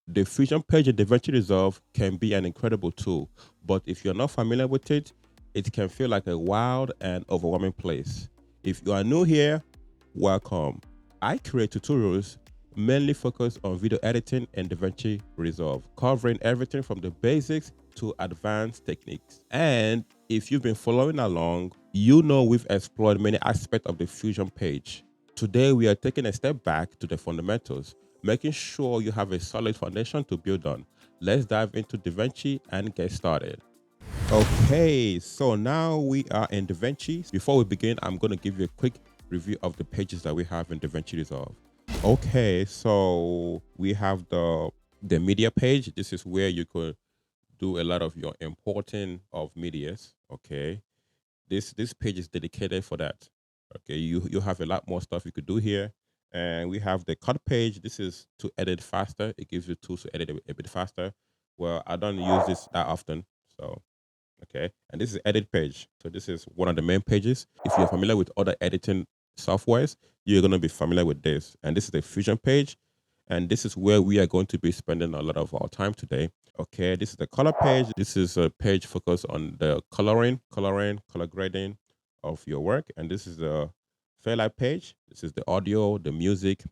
The Fusion page in DaVinci Resolve can be an incredible tool, but if you're not familiar with it, it can feel like a wild and overwhelming place. If you are new here, welcome. I create tutorials mainly focused on video editing and DaVinci Resolve, covering everything from the basics to advanced techniques. And if you've been following along, you know we've explored many aspects of the Fusion page. Today, we are taking a step back to the fundamentals, making sure you have a solid foundation to build on. Let's dive into DaVinci and get started. Okay, so now we are in DaVinci. Before we begin, I'm going to give you a quick review of the pages that we have in DaVinci Resolve. Okay, so we have the media page. This is where you could do a lot of your importing of medias. Okay, this page is dedicated for that. Okay, you have a lot more stuff you could do here. And we have the cut page. This is to edit faster. It gives you tools to edit a bit faster. Well, I don't use this that often, so okay. And this is edit page. So this is one of the main pages. If you're familiar with other editing softwares, you're going to be familiar with this. And this is the Fusion page. And this is where we are going to be spending a lot of our time today. Okay, this is the color page. This is a page focused on the color grading of your work. And this is the Fairlight page. This is the audio, the music,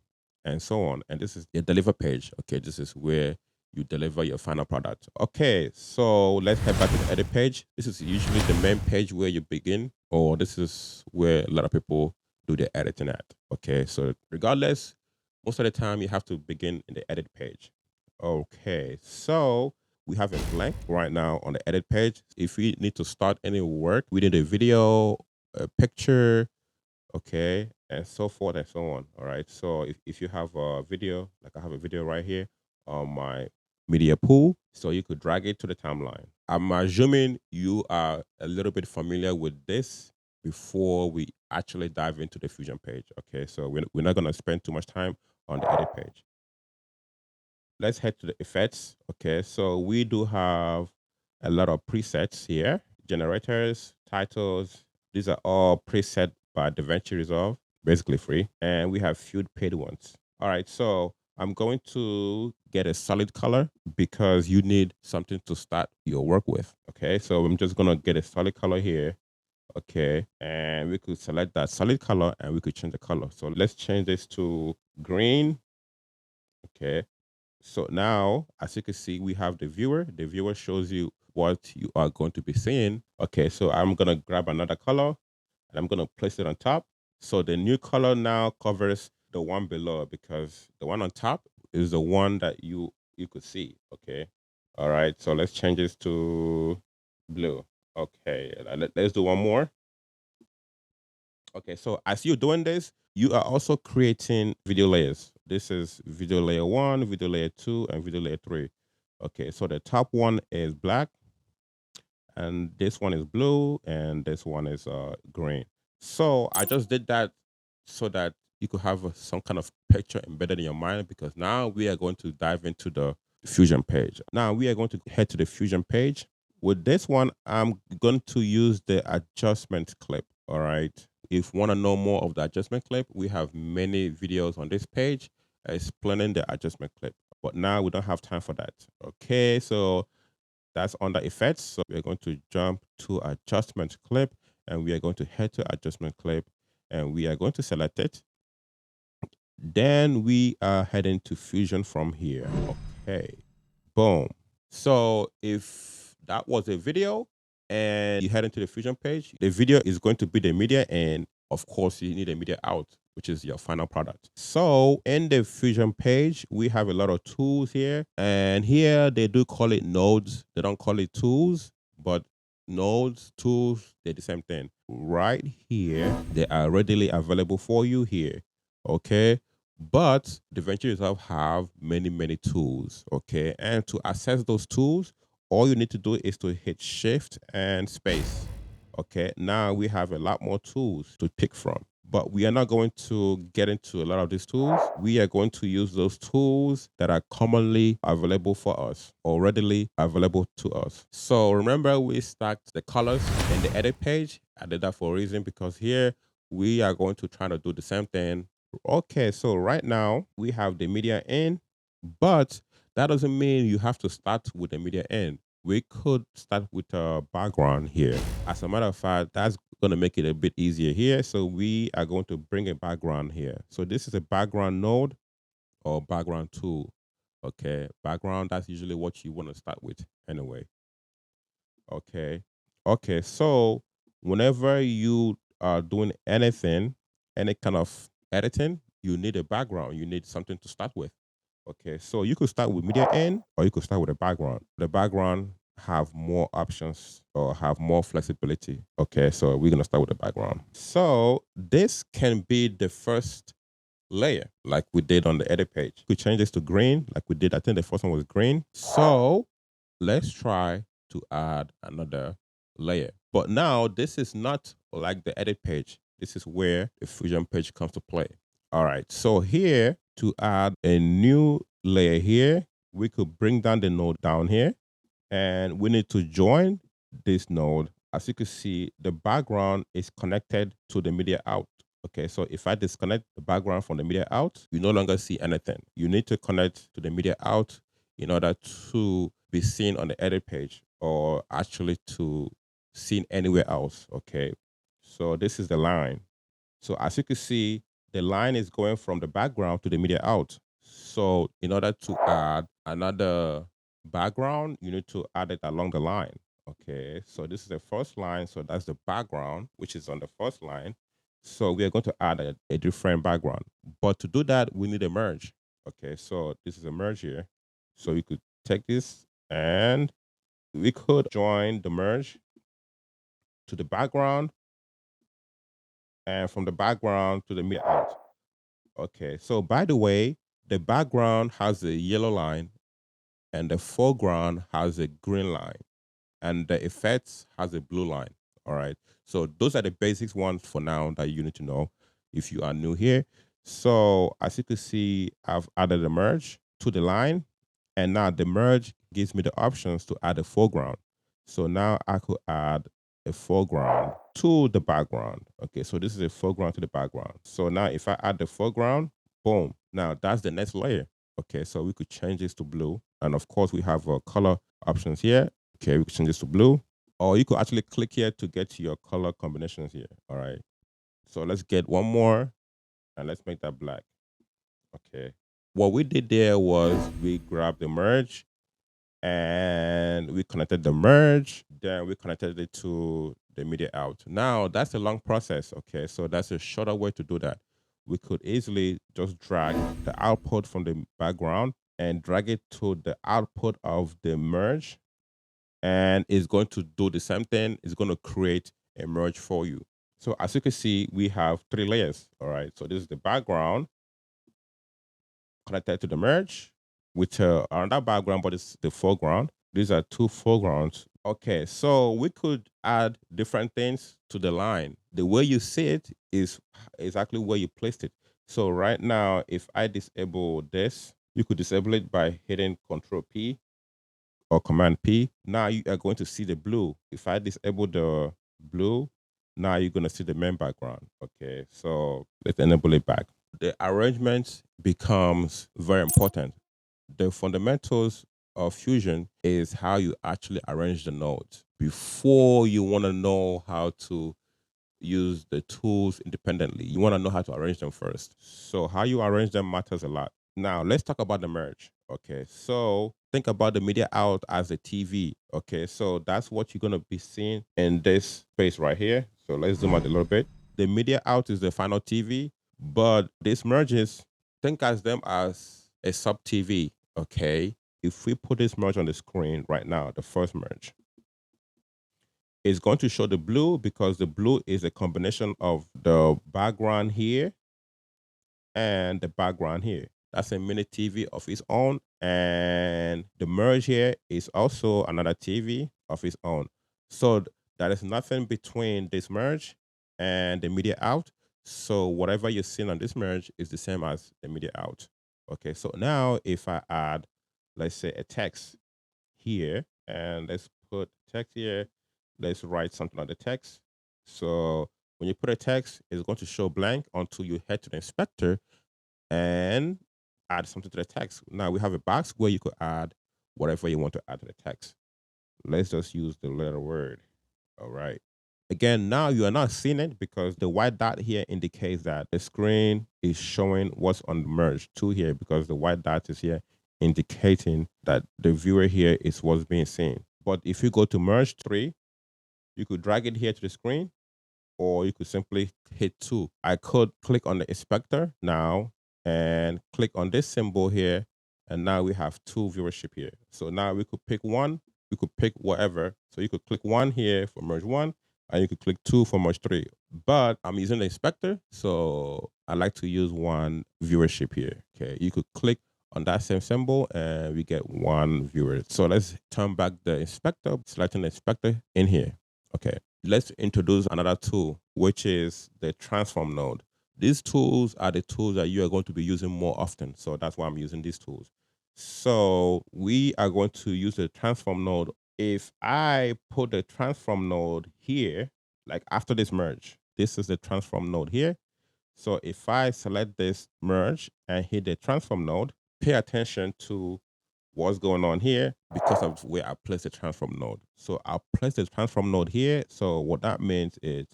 and so on. And this is the deliver page. Okay, this is where you deliver your final product. Okay, so let's head back to the edit page. This is usually the main page where you begin, or this is where a lot of people do their editing at. Okay, so regardless, most of the time you have to begin in the edit page. Okay, so we have a blank right now on the edit page. If we need to start any work, we need a video, a picture, okay, and so forth and so on. All right, so if you have a video, like I have a video right here on my media pool, so you could drag it to the timeline. I'm assuming you are a little bit familiar with this before we actually dive into the Fusion page. Okay, so we're not going to spend too much time on the edit page. Let's head to the effects. Okay, so we do have a lot of presets here, generators, titles. These are all preset by DaVinci Resolve, basically free. And we have few paid ones. All right, so I'm going to get a solid color because you need something to start your work with. Okay, so I'm just gonna get a solid color here. Okay, and we could select that solid color and we could change the color. So let's change this to green. Okay, so now, as you can see, we have the viewer. The viewer shows you what you are going to be seeing. Okay, so I'm going to grab another color and I'm going to place it on top. So the new color now covers the one below because the one on top is the one that you could see. Okay. All right. So let's change this to blue. Okay. Let's do one more. Okay, so as you're doing this, you are also creating video layers. This is video layer 1, video layer 2, and video layer 3. Okay, so the top one is black, and this one is blue, and this one is green. So I just did that so that you could have some kind of picture embedded in your mind, because now we are going to dive into the Fusion page. Now we are going to head to the Fusion page. With this one, I'm going to use the adjustment clip. All right. If you want to know more of the adjustment clip, we have many videos on this page explaining the adjustment clip. But now we don't have time for that. Okay, so that's under effects. So we're going to jump to adjustment clip and we are going to head to adjustment clip and we are going to select it. Then we are heading to Fusion from here. Okay, boom. So if that was a video and you head into the Fusion page, the video is going to be the media, and of course you need a media out, which is your final product. So in the Fusion page, we have a lot of tools here, and here they do call it nodes. They don't call it tools, but nodes, tools, they're the same thing. Right here, they are readily available for you here. Okay. But DaVinci Resolve have many tools, okay? And to access those tools, all you need to do is to hit Shift and Space. Okay, now we have a lot more tools to pick from. But we are not going to get into a lot of these tools. We are going to use those tools that are commonly available for us or readily available to us. So remember, we stacked the colors in the edit page. I did that for a reason because here we are going to try to do the same thing. Okay, so right now we have the media in, but That doesn't mean you have to start with the media end. We could start with a background here. As a matter of fact, that's going to make it a bit easier here. So we are going to bring a background here. So this is a background node or background tool. Okay, background, that's usually what you want to start with anyway. Okay. Okay, so whenever you are doing anything, any kind of editing, you need a background. You need something to start with. Okay, so you could start with media end or you could start with a background. The background have more options or have more flexibility. Okay, so we're gonna start with the background. So this can be the first layer like we did on the edit page. We change this to green like we did. I think the first one was green. So let's try to add another layer. But now this is not like the edit page. This is where the Fusion page comes to play. All right, so here to add a new layer here, we could bring down the node down here and we need to join this node. As you can see, the background is connected to the media out. Okay, so if I disconnect the background from the media out, you no longer see anything. You need to connect to the media out in order to be seen on the edit page or actually to seen anywhere else. Okay, so this is the line. So as you can see, the line is going from the background to the media out. So in order to add another background, you need to add it along the line. Okay, so this is the first line. So that's the background, which is on the first line. So we are going to add a different background. But to do that, we need a merge. Okay, so this is a merge here. So we could take this and we could join the merge to the background and from the background to the media out. Okay, so by the way, the background has a yellow line and the foreground has a green line and the effects has a blue line. All right, so those are the basics ones for now that you need to know if you are new here. So as you can see, I've added a merge to the line and now the merge gives me the options to add a foreground. So now I could add a foreground to the background. Okay, so this is a foreground to the background. So now if I add the foreground, boom, now that's the next layer. Okay, so we could change this to blue. And of course, we have color options here. Okay, we could change this to blue. Or you could actually click here to get to your color combinations here. All right. So let's get one more and let's make that black. Okay. What we did there was we grabbed the merge and we connected the merge, then we connected it to the media out. Now that's a long process. Okay, so that's a shorter way to do that. We could easily just drag the output from the background and drag it to the output of the merge, and it's going to do the same thing. It's going to create a merge for you. So as you can see, we have 3 layers. All right, so this is the background connected to the merge with another background, but it's the foreground. These are 2 foregrounds. Okay, so we could add different things to the line. The way you see it is exactly where you placed it. So right now, if I disable this, you could disable it by hitting Control P or Command P. Now you are going to see the blue. If I disable the blue, now you're going to see the main background. Okay, so let's enable it back. The arrangement becomes very important. The fundamentals of Fusion is how you actually arrange the nodes. Before you want to know how to use the tools independently, you want to know how to arrange them first. So how you arrange them matters a lot. Now let's talk about the merge. Okay, so think about the media out as a TV. Okay, so that's what you're going to be seeing in this space right here. So let's zoom out a little bit. The media out is the final TV, but these merges, think as them as a sub TV. Okay, if we put this merge on the screen right now, the first merge, it's going to show the blue because the blue is a combination of the background here and the background here. That's a mini TV of its own. And the merge here is also another TV of its own. So there is nothing between this merge and the media out. So whatever you're seeing on this merge is the same as the media out. Okay, so now if I add, let's say a text here, and let's put text here, let's write something on the text. So when you put a text, it's going to show blank until you head to the inspector and add something to the text. Now we have a box where you could add whatever you want to add to the text. Let's just use the letter word. All right. Again, now you are not seeing it because the white dot here indicates that the screen is showing what's on the merge 2 here, because the white dot is here indicating that the viewer here is what's being seen. But if you go to merge 3, you could drag it here to the screen, or you could simply hit 2. I could click on the inspector now and click on this symbol here, and now we have 2 viewership here. So now we could pick one, we could pick whatever. So you could click 1 here for merge 1, and you could click 2 for merge 3. But I'm using the inspector, so I like to use 1 viewership here. Okay, you could click on that same symbol and we get 1 viewer. So let's turn back the inspector, selecting the inspector in here. Okay, let's introduce another tool, which is the transform node. These tools are the tools that you are going to be using more often. So that's why I'm using these tools. So we are going to use the transform node. If I put the transform node here, like after this merge, this is the transform node here. So if I select this merge and hit the transform node, pay attention to what's going on here because of where I place the transform node. So I'll place the transform node here. So what that means is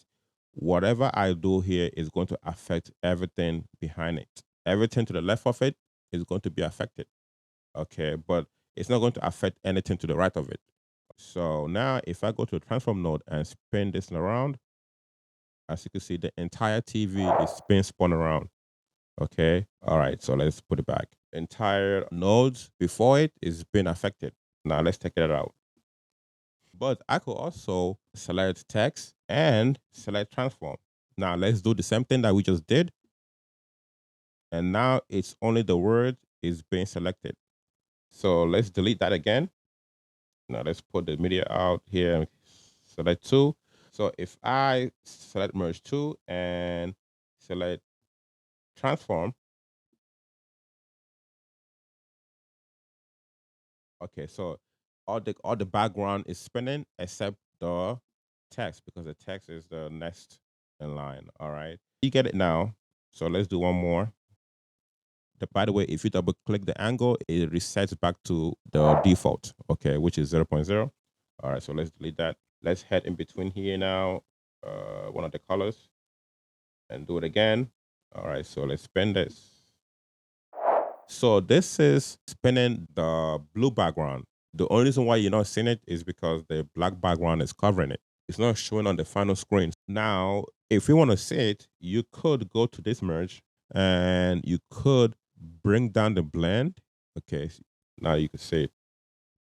whatever I do here is going to affect everything behind it. Everything to the left of it is going to be affected. Okay, but it's not going to affect anything to the right of it. So now if I go to the transform node and spin this around, as you can see, the entire TV is being spun around. Okay. All right. So let's put it back. Entire nodes before it is being affected. Now let's take it out. But I could also select text and select transform. Now let's do the same thing that we just did. And now it's only the word is being selected. So let's delete that again. Now let's put the media out here and select 2. So if I select merge 2 and select transform, okay, so all the background is spinning except the text, because the text is the next in line. All right, you get it now. So let's do one more. By the way, if you double click the angle, it resets back to the default, okay, which is 0.0. All right, so let's delete that. Let's head in between here now, one of the colors, and do it again. All right, so let's spin this. So this is spinning the blue background. The only reason why you're not seeing it is because the black background is covering it. It's not showing on the final screen. Now, if you want to see it, you could go to this merge and you could bring down the blend. Okay, now you can see it.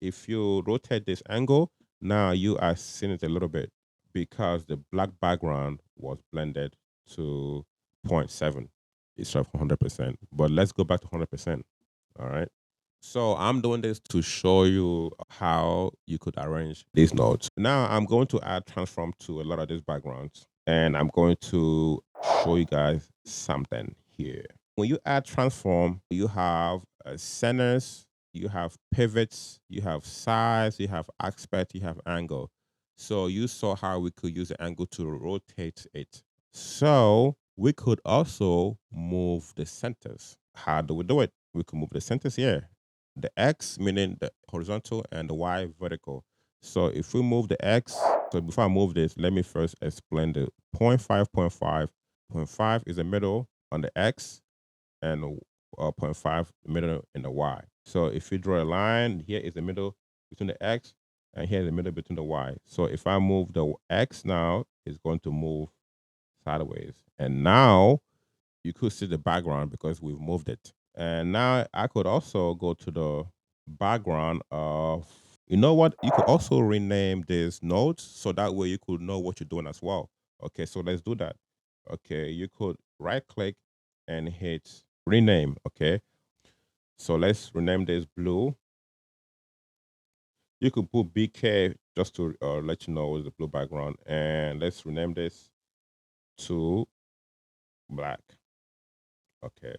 If you rotate this angle, now you are seeing it a little bit because the black background was blended to 0.7 instead of 100%. But let's go back to 100%. All right. So I'm doing this to show you how you could arrange these nodes. Now I'm going to add transform to a lot of these backgrounds, and I'm going to show you guys something here. When you add transform, you have centers, you have pivots, you have size, you have aspect, you have angle. So you saw how we could use the angle to rotate it. So we could also move the centers. How do we do it? We could move the centers here. The X meaning the horizontal and the Y vertical. So if we move the X, so before I move this, let me first explain the 0.5, 0.5. 0.5 is the middle on the X, and 0.5 the middle in the Y. So if you draw a line, here is the middle between the X, and here is the middle between the Y. So if I move the X now, it's going to move sideways. And now you could see the background because we've moved it. And now I could also go to the background of, you know what? You could also rename these nodes so that way you could know what you're doing as well. Okay, so let's do that. Okay, you could right click and hit rename. Okay, so let's rename this blue. You could put BK just to let you know it's the blue background. And let's rename this to black. Okay.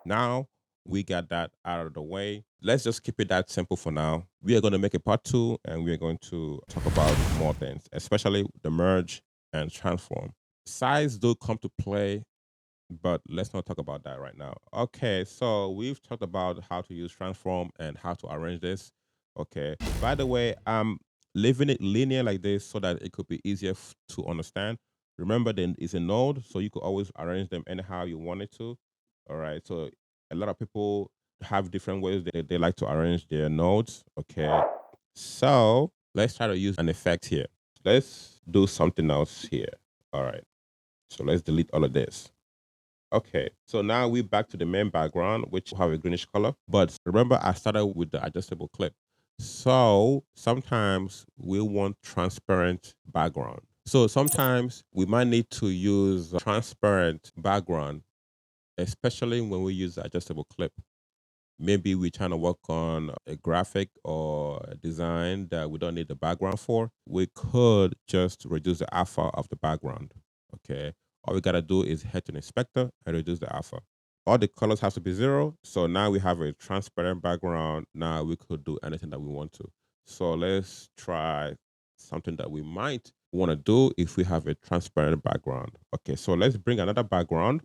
Now we got that out of the way. Let's just keep it that simple for now. We are going to make a part 2 and we are going to talk about more things, especially the merge and transform. Size do come to play but let's not talk about that right now. Okay, so we've talked about how to use transform and how to arrange this. Okay, by the way, I'm leaving it linear like this so that it could be easier to understand. Remember, then it's a node, so you could always arrange them anyhow you want it to. All right, so a lot of people have different ways they like to arrange their nodes. Okay, so let's try to use an effect here. Let's do something else here. All right, so let's delete all of this. Okay, so now we're back to the main background, which will have a greenish color. But remember, I started with the adjustable clip. So sometimes we want transparent background. So sometimes we might need to use a transparent background, especially when we use the adjustable clip. Maybe we're trying to work on a graphic or a design that we don't need the background for. We could just reduce the alpha of the background. Okay. All we gotta do is head to the inspector and reduce the alpha. All the colors have to be 0. So now we have a transparent background. Now we could do anything that we want to. So let's try something that we might want to do if we have a transparent background. Okay, so let's bring another background.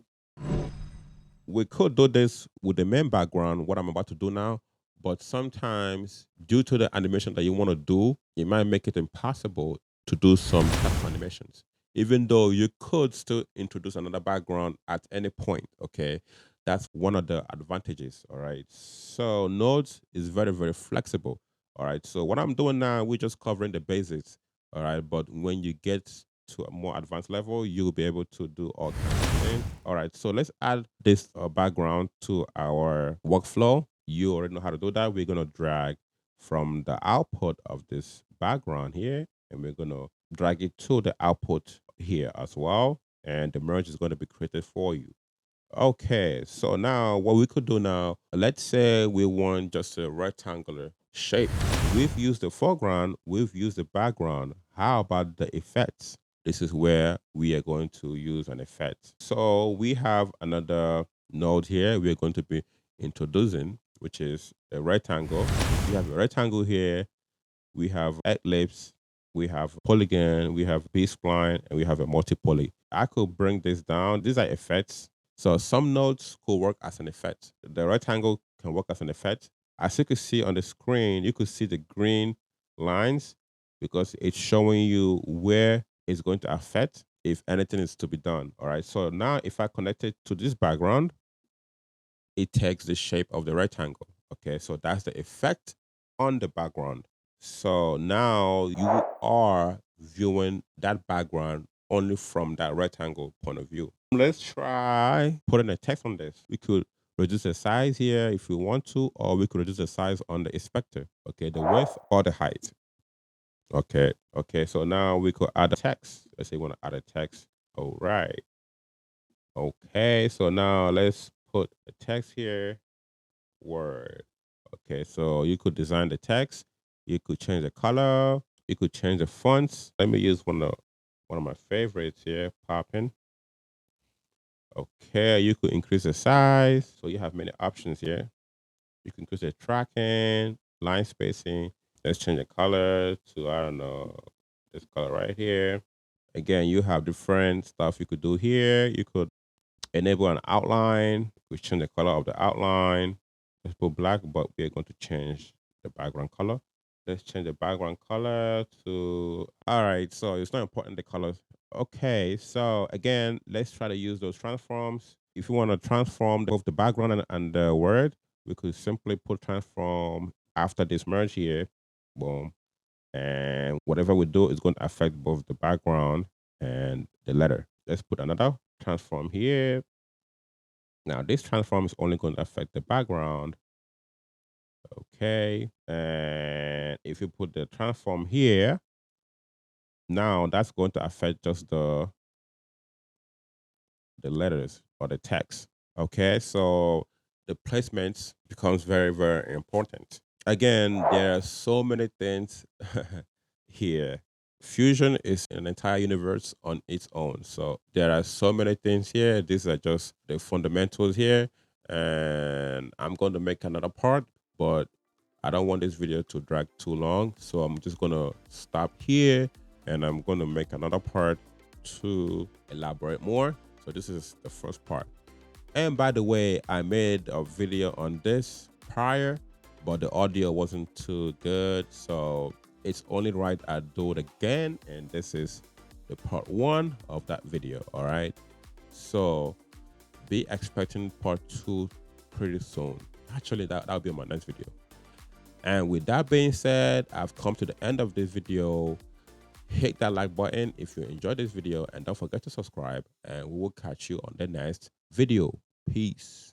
We could do this with the main background, what I'm about to do now, but sometimes due to the animation that you want to do, it might make it impossible to do some type of animations. Even though you could still introduce another background at any point, okay? That's one of the advantages, all right? So Nodes is very, very flexible, all right? So what I'm doing now, we're just covering the basics, all right? But when you get to a more advanced level, you'll be able to do all kinds of things. All right, so let's add this background to our workflow. You already know how to do that. We're gonna drag from the output of this background here, and we're gonna drag it to the output here as well. And the merge is gonna be created for you. Okay, so now what we could do now, let's say we want just a rectangular shape. We've used the foreground, we've used the background. How about the effects? This is where we are going to use an effect. So we have another node here we're going to be introducing, which is a rectangle. We have a rectangle here, we have ellipse, we have polygon, we have B-spline, and we have a multi-poly. I could bring this down. These are effects. So some nodes could work as an effect. The rectangle can work as an effect. As you can see on the screen, you could see the green lines because it's showing you where it's going to affect if anything is to be done. All right. So now if I connect it to this background, it takes the shape of the rectangle. Okay. So that's the effect on the background. So now you are viewing that background only from that rectangle point of view. Let's try putting a text on this. We could reduce the size here if we want to, or we could reduce the size on the inspector. Okay, the width or the height. Okay, okay, so now we could add a text. Let's say we want to add a text. All right. Okay, so now let's put a text here. Word. Okay, so you could design the text, you could change the color, you could change the fonts. Let me use one of my favorites here, popping. Okay, you could increase the size. So you have many options here. You can increase the tracking, line spacing. Let's change the color to, I don't know, this color right here. Again, you have different stuff you could do here. You could enable an outline. We change the color of the outline. Let's put black, but we're going to change the background color. Let's change the background color to, all right, so it's not important the colors. Okay, so again, let's try to use those transforms. If you want to transform both the background and the word, we could simply put transform after this merge here. Boom. And whatever we do is going to affect both the background and the letter. Let's put another transform here. Now this transform is only going to affect the background. Okay. And if you put the transform here, now that's going to affect just the letters or the text. Okay. So the placements becomes very, very important. Again, there are so many things here. Fusion is an entire universe on its own. So there are so many things here. These are just the fundamentals here. And I'm going to make another part, but I don't want this video to drag too long. So I'm just going to stop here and I'm going to make another part to elaborate more. So this is the first part. And by the way, I made a video on this prior, but the audio wasn't too good. So it's only right I do it again. And this is the part 1 of that video. All right. So be expecting part 2 pretty soon. Actually, that'll be my next video. And with that being said, I've come to the end of this video. Hit that like button if you enjoyed this video, and don't forget to subscribe, and we will catch you on the next video. Peace.